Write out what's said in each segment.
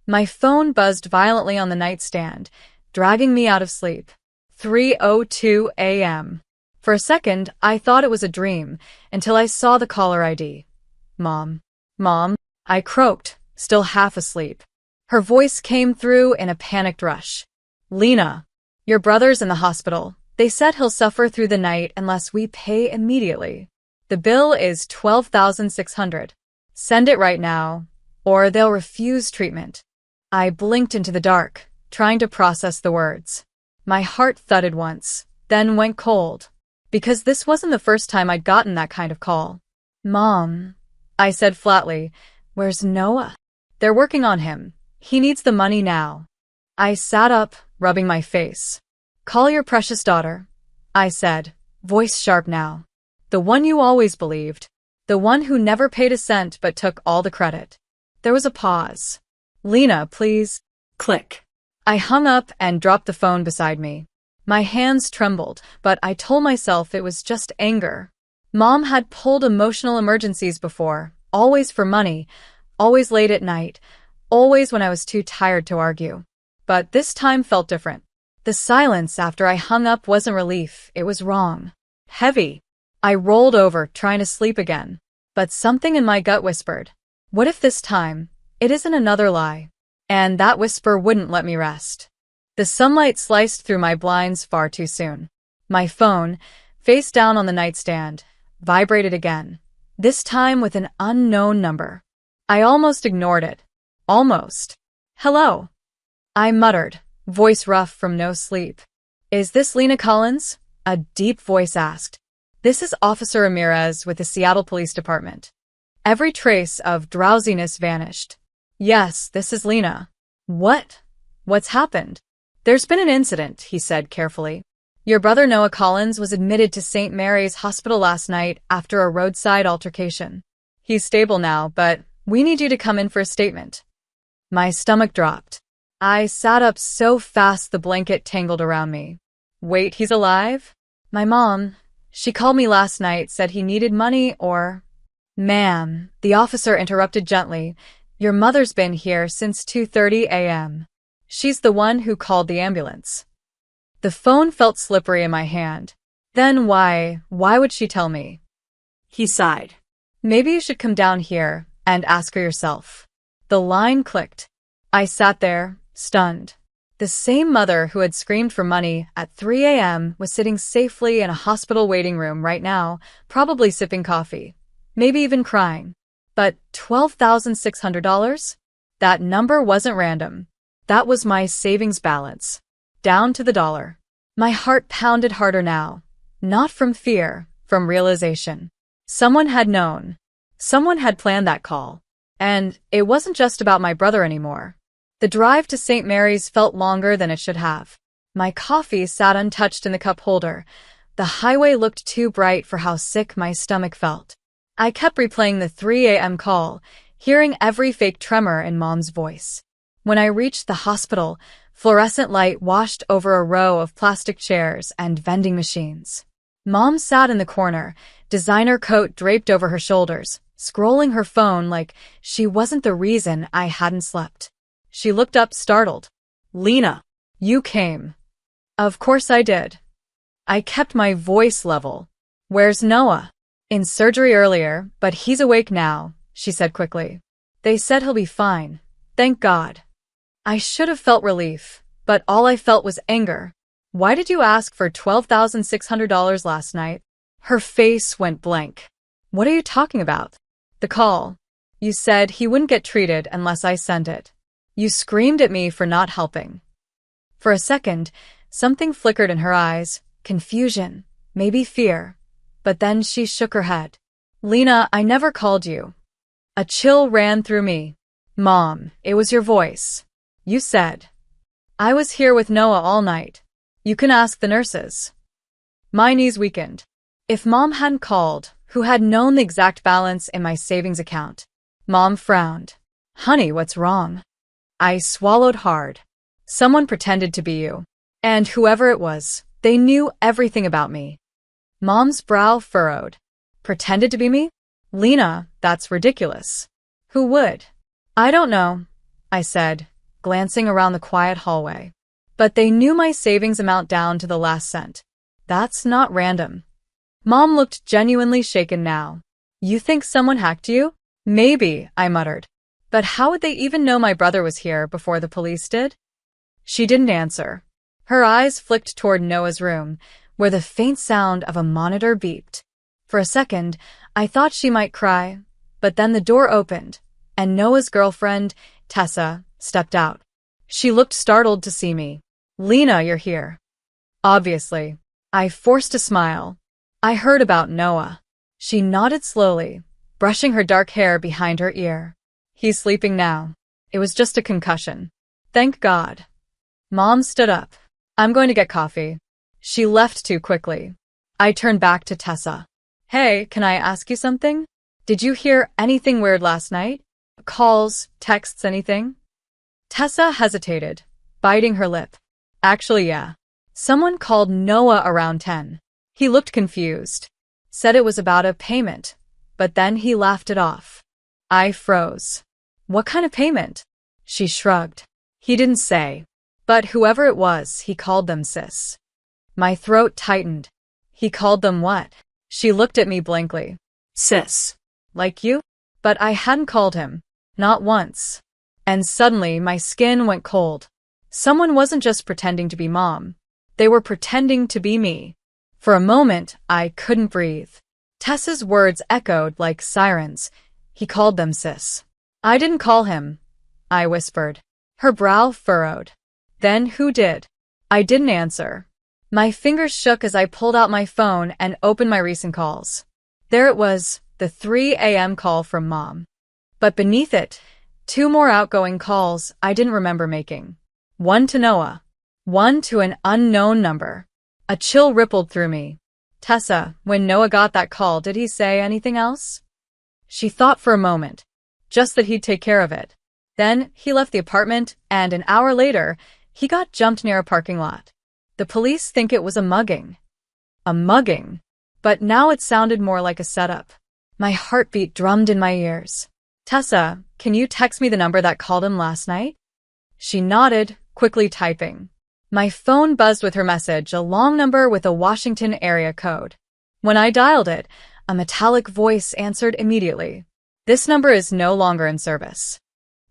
My phone buzzed violently on the nightstand, dragging me out of sleep. 3:02 a.m. For a second, I thought it was a dream, until I saw the caller ID. Mom. Mom, I croaked, still half asleep. Her voice came through in a panicked rush. Lena, your brother's in the hospital. They said he'll suffer through the night unless we pay immediately. The bill is $12,600. Send it right now, or they'll refuse treatment. I blinked into the dark, trying to process the words. My heart thudded once, then went cold, because this wasn't the first time I'd gotten that kind of call. Mom, I said flatly, where's Noah? They're working on him. He needs the money now. I sat up, rubbing my face. Call your precious daughter, I said, voice sharp now. The one you always believed. The one who never paid a cent but took all the credit. There was a pause. Lena, please. Click. I hung up and dropped the phone beside me. My hands trembled, but I told myself it was just anger. Mom had pulled emotional emergencies before, always for money, always late at night, always when I was too tired to argue. But this time felt different. The silence after I hung up wasn't relief, it was wrong. Heavy. I rolled over, trying to sleep again. But something in my gut whispered, what if this time, it isn't another lie? And that whisper wouldn't let me rest. The sunlight sliced through my blinds far too soon. My phone, face down on the nightstand, vibrated again, this time with an unknown number. I almost ignored it. Almost. Hello. I muttered, voice rough from no sleep. Is this Lena Collins? A deep voice asked. This is Officer Ramirez with the Seattle Police Department. Every trace of drowsiness vanished. Yes, this is Lena. What? What's happened? There's been an incident, he said carefully. Your brother Noah Collins was admitted to St. Mary's Hospital last night after a roadside altercation. He's stable now, but we need you to come in for a statement. My stomach dropped. I sat up so fast the blanket tangled around me. Wait, he's alive? My mom, she called me last night, said he needed money or... Ma'am, the officer interrupted gently. Your mother's been here since 2:30 a.m. She's the one who called the ambulance. The phone felt slippery in my hand. Then why would she tell me? He sighed. Maybe you should come down here and ask her yourself. The line clicked. I sat there, stunned. The same mother who had screamed for money at 3 a.m. was sitting safely in a hospital waiting room right now, probably sipping coffee, maybe even crying. But $12,600? That number wasn't random. That was my savings balance, down to the dollar. My heart pounded harder now, not from fear, from realization. Someone had known. Someone had planned that call. And it wasn't just about my brother anymore. The drive to St. Mary's felt longer than it should have. My coffee sat untouched in the cup holder. The highway looked too bright for how sick my stomach felt. I kept replaying the 3 a.m. call, hearing every fake tremor in Mom's voice. When I reached the hospital, fluorescent light washed over a row of plastic chairs and vending machines. Mom sat in the corner, designer coat draped over her shoulders, scrolling her phone like she wasn't the reason I hadn't slept. She looked up startled. Lena, you came. Of course I did. I kept my voice level. Where's Noah? In surgery earlier, but he's awake now, she said quickly. They said he'll be fine. Thank God. I should have felt relief, but all I felt was anger. Why did you ask for $12,600 last night? Her face went blank. What are you talking about? The call. You said he wouldn't get treated unless I sent it. You screamed at me for not helping. For a second, something flickered in her eyes, confusion, maybe fear. But then she shook her head. Lena, I never called you. A chill ran through me. Mom, it was your voice. You said. I was here with Noah all night. You can ask the nurses. My knees weakened. If Mom hadn't called, who had known the exact balance in my savings account? Mom frowned. Honey, what's wrong? I swallowed hard. Someone pretended to be you. And whoever it was, they knew everything about me. Mom's brow furrowed. Pretended to be me? Lena, that's ridiculous. Who would? I don't know, I said, glancing around the quiet hallway. But they knew my savings amount down to the last cent. That's not random. Mom looked genuinely shaken now. You think someone hacked you? Maybe, I muttered. But how would they even know my brother was here before the police did? She didn't answer. Her eyes flicked toward Noah's room, where the faint sound of a monitor beeped. For a second, I thought she might cry, but then the door opened, and Noah's girlfriend, Tessa, stepped out. She looked startled to see me. Lena, you're here. Obviously. I forced a smile. I heard about Noah. She nodded slowly, brushing her dark hair behind her ear. He's sleeping now. It was just a concussion. Thank God. Mom stood up. I'm going to get coffee. She left too quickly. I turned back to Tessa. Hey, can I ask you something? Did you hear anything weird last night? Calls, texts, anything? Tessa hesitated, biting her lip. Actually, yeah. Someone called Noah around 10. He looked confused. Said it was about a payment, but then he laughed it off. I froze. What kind of payment? She shrugged. He didn't say. But whoever it was, he called them sis. My throat tightened. He called them what? She looked at me blankly. Sis. Like you? But I hadn't called him. Not once. And suddenly my skin went cold. Someone wasn't just pretending to be Mom. They were pretending to be me. For a moment, I couldn't breathe. Tessa's words echoed like sirens. He called them sis. I didn't call him, I whispered. Her brow furrowed. Then who did? I didn't answer. My fingers shook as I pulled out my phone and opened my recent calls. There it was, the 3 a.m. call from Mom. But beneath it, 2 more outgoing calls I didn't remember making. One to Noah. One to an unknown number. A chill rippled through me. Tessa, when Noah got that call, did he say anything else? She thought for a moment. Just that he'd take care of it. Then he left the apartment, and an hour later, he got jumped near a parking lot. The police think it was a mugging. A mugging. But now it sounded more like a setup. My heartbeat drummed in my ears. Tessa, can you text me the number that called him last night? She nodded, quickly typing. My phone buzzed with her message, a long number with a Washington area code. When I dialed it, a metallic voice answered immediately. This number is no longer in service.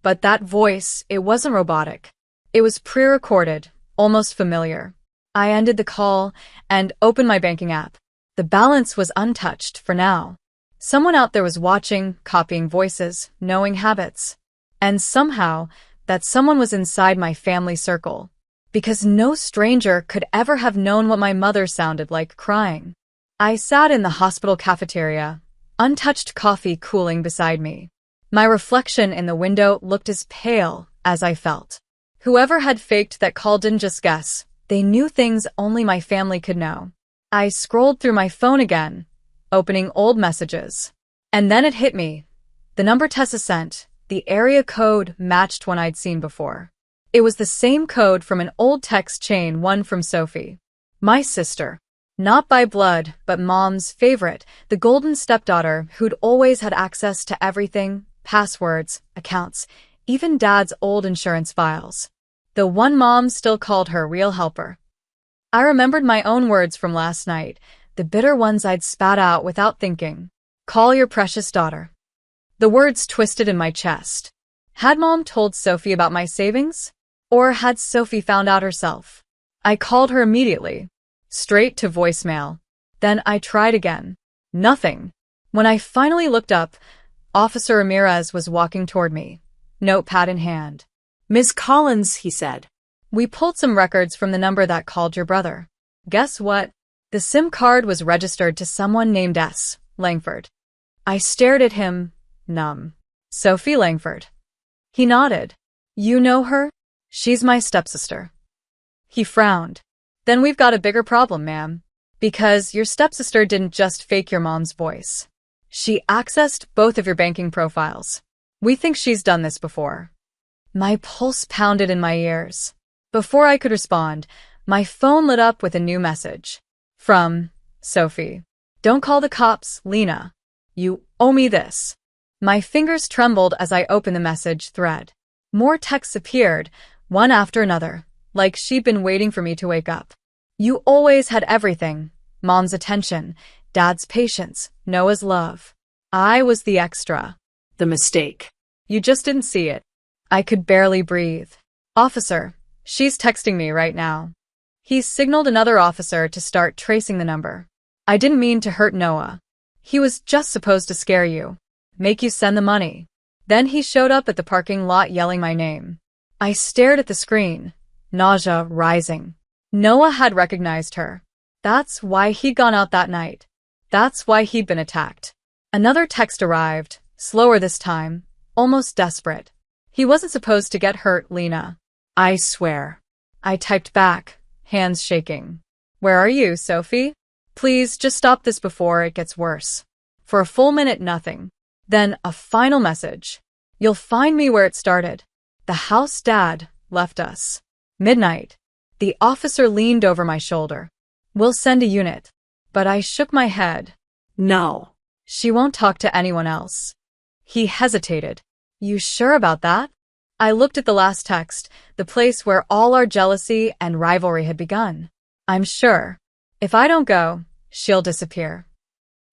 But that voice, it wasn't robotic. It was pre-recorded, almost familiar. I ended the call and opened my banking app. The balance was untouched for now. Someone out there was watching, copying voices, knowing habits. And somehow, that someone was inside my family circle. Because no stranger could ever have known what my mother sounded like crying. I sat in the hospital cafeteria, untouched coffee cooling beside me. My reflection in the window looked as pale as I felt. Whoever had faked that call didn't just guess. They knew things only my family could know. I scrolled through my phone again, opening old messages. And then it hit me. The number Tessa sent, the area code matched one I'd seen before. It was the same code from an old text chain, one from Sophie. My sister. Not by blood, but Mom's favorite, the golden stepdaughter who'd always had access to everything, passwords, accounts, even Dad's old insurance files. The one Mom still called her real helper. I remembered my own words from last night, the bitter ones I'd spat out without thinking. Call your precious daughter. The words twisted in my chest. Had Mom told Sophie about my savings? Or had Sophie found out herself? I called her immediately. Straight to voicemail. Then I tried again. Nothing. When I finally looked up, Officer Ramirez was walking toward me, notepad in hand. Miss Collins, he said. We pulled some records from the number that called your brother. Guess what? The SIM card was registered to someone named S. Langford. I stared at him, numb. Sophie Langford. He nodded. You know her? She's my stepsister. He frowned. Then we've got a bigger problem, ma'am. Because your stepsister didn't just fake your mom's voice. She accessed both of your banking profiles. We think she's done this before. My pulse pounded in my ears. Before I could respond, my phone lit up with a new message. From Sophie. Don't call the cops, Lena. You owe me this. My fingers trembled as I opened the message thread. More texts appeared, one after another, like she'd been waiting for me to wake up. You always had everything. Mom's attention, Dad's patience, Noah's love. I was the extra. The mistake. You just didn't see it. I could barely breathe. Officer, she's texting me right now. He signaled another officer to start tracing the number. I didn't mean to hurt Noah. He was just supposed to scare you. Make you send the money. Then he showed up at the parking lot yelling my name. I stared at the screen, nausea rising. Noah had recognized her. That's why he'd gone out that night. That's why he'd been attacked. Another text arrived, slower this time, almost desperate. He wasn't supposed to get hurt, Lena. I swear. I typed back, hands shaking. Where are you, Sophie? Please, just stop this before it gets worse. For a full minute, nothing. Then a final message. You'll find me where it started. The house Dad left us. Midnight. The officer leaned over my shoulder. We'll send a unit. But I shook my head. No. She won't talk to anyone else. He hesitated. You sure about that? I looked at the last text, the place where all our jealousy and rivalry had begun. I'm sure. If I don't go, she'll disappear.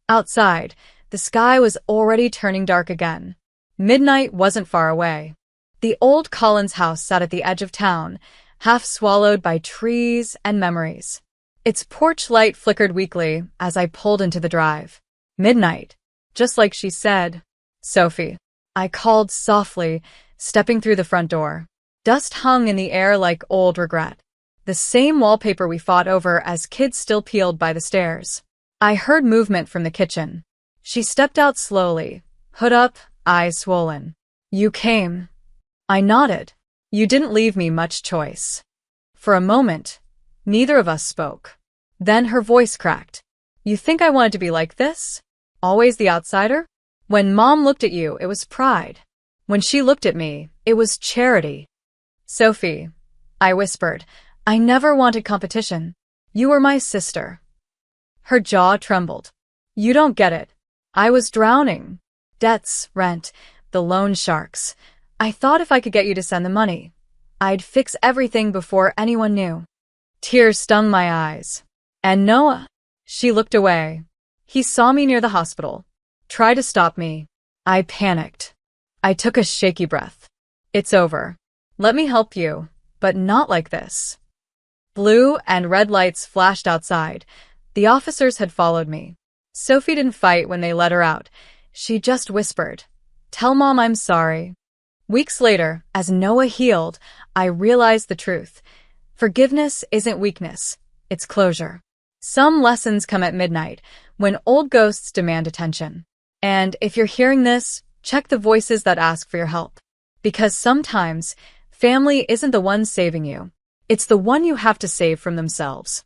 Outside, the sky was already turning dark again. Midnight wasn't far away. The old Collins house sat at the edge of town, half swallowed by trees and memories. Its porch light flickered weakly as I pulled into the drive. Midnight, just like she said. Sophie. I called softly, stepping through the front door. Dust hung in the air like old regret. The same wallpaper we fought over as kids still peeled by the stairs. I heard movement from the kitchen. She stepped out slowly, hood up, eyes swollen. You came. I nodded. You didn't leave me much choice. For a moment, neither of us spoke. Then her voice cracked. You think I wanted to be like this? Always the outsider? When Mom looked at you, it was pride. When she looked at me, it was charity. Sophie, I whispered, I never wanted competition. You were my sister. Her jaw trembled. You don't get it. I was drowning. Debts, rent, the loan sharks. I thought if I could get you to send the money, I'd fix everything before anyone knew. Tears stung my eyes. And Noah? She looked away. He saw me near the hospital. Tried to stop me. I panicked. I took a shaky breath. It's over. Let me help you, but not like this. Blue and red lights flashed outside. The officers had followed me. Sophie didn't fight when they let her out. She just whispered, Tell Mom I'm sorry. Weeks later, as Noah healed, I realized the truth. Forgiveness isn't weakness, it's closure. Some lessons come at midnight, when old ghosts demand attention. And if you're hearing this, check the voices that ask for your help. Because sometimes, family isn't the one saving you. It's the one you have to save from themselves.